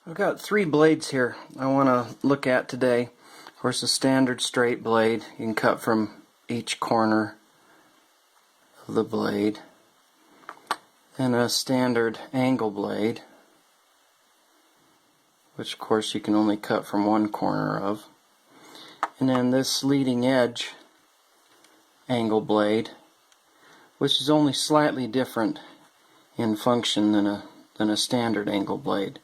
I've got three blades here I want to look at today. Of course, a standard straight blade. You can cut from each corner of the blade. And a standard angle blade, which of course you can only cut from one corner of. And then this leading edge angle blade, which is only slightly different in function than a standard angle blade.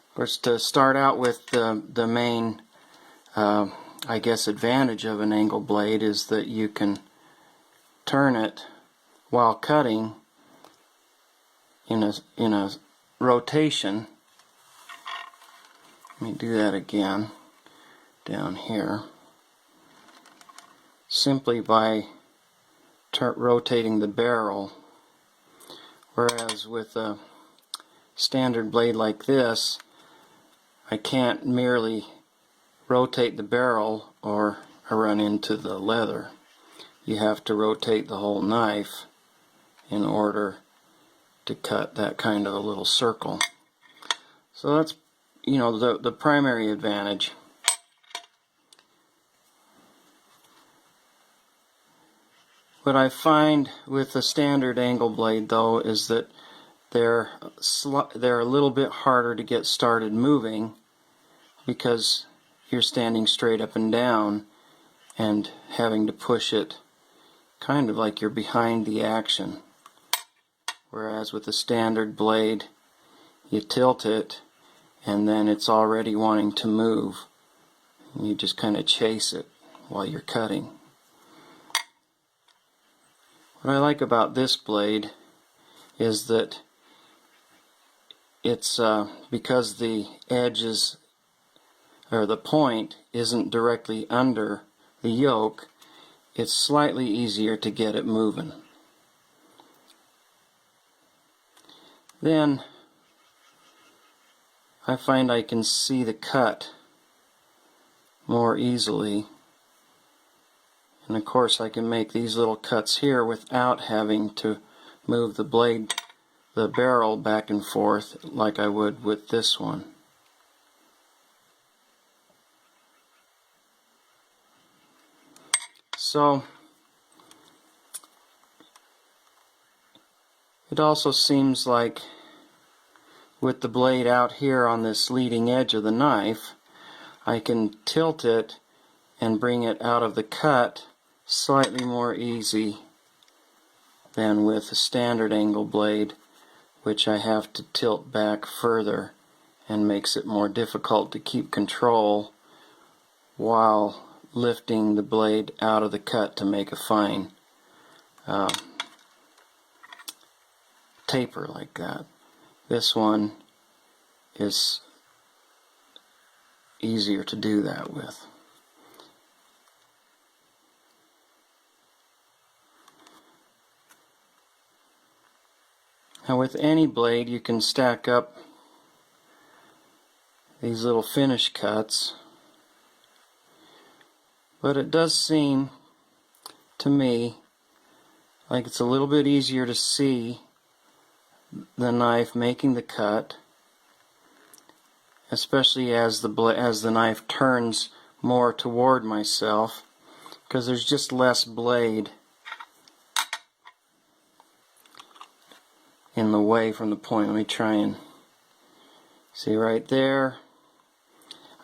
Of course, to start out with, the main I guess advantage of an angle blade is that you can turn it while cutting in a rotation. Let me do that again down here, simply by rotating the barrel, whereas with a standard blade like this I can't merely rotate the barrel or I run into the leather. You have to rotate the whole knife in order to cut that kind of a little circle. So that's, the primary advantage. What I find with the standard angle blade, though, is that they're a little bit harder to get started moving because you're standing straight up and down and having to push it kind of like you're behind the action. Whereas with a standard blade, you tilt it and then it's already wanting to move. And you just kind of chase it while you're cutting. What I like about this blade is that it's because the edges or the point isn't directly under the yoke, it's slightly easier to get it moving. Then I find I can see the cut more easily, and of course I can make these little cuts here without having to move the barrel back and forth like I would with this one. So it also seems like with the blade out here on this leading edge of the knife, I can tilt it and bring it out of the cut slightly more easy than with a standard angle blade, which I have to tilt back further and makes it more difficult to keep control while lifting the blade out of the cut to make a fine taper like that. This one is easier to do that with. Now with any blade you can stack up these little finish cuts, but it does seem to me like it's a little bit easier to see the knife making the cut, especially as the knife turns more toward myself, because there's just less blade in the way from the point. Let me try and see right there.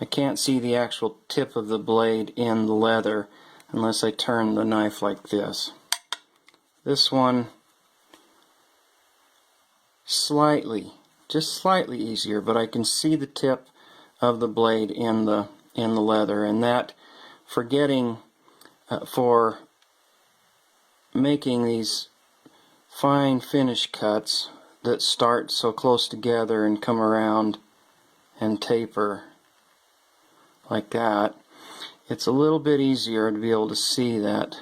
I can't see the actual tip of the blade in the leather unless I turn the knife like this. This one just slightly easier, but I can see the tip of the blade in the leather, and that for making these fine finish cuts that start so close together and come around and taper like that, it's a little bit easier to be able to see that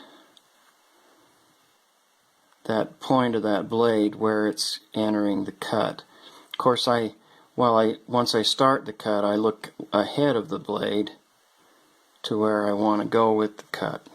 point of that blade where it's entering the cut. Of course, once I start the cut, I look ahead of the blade to where I want to go with the cut.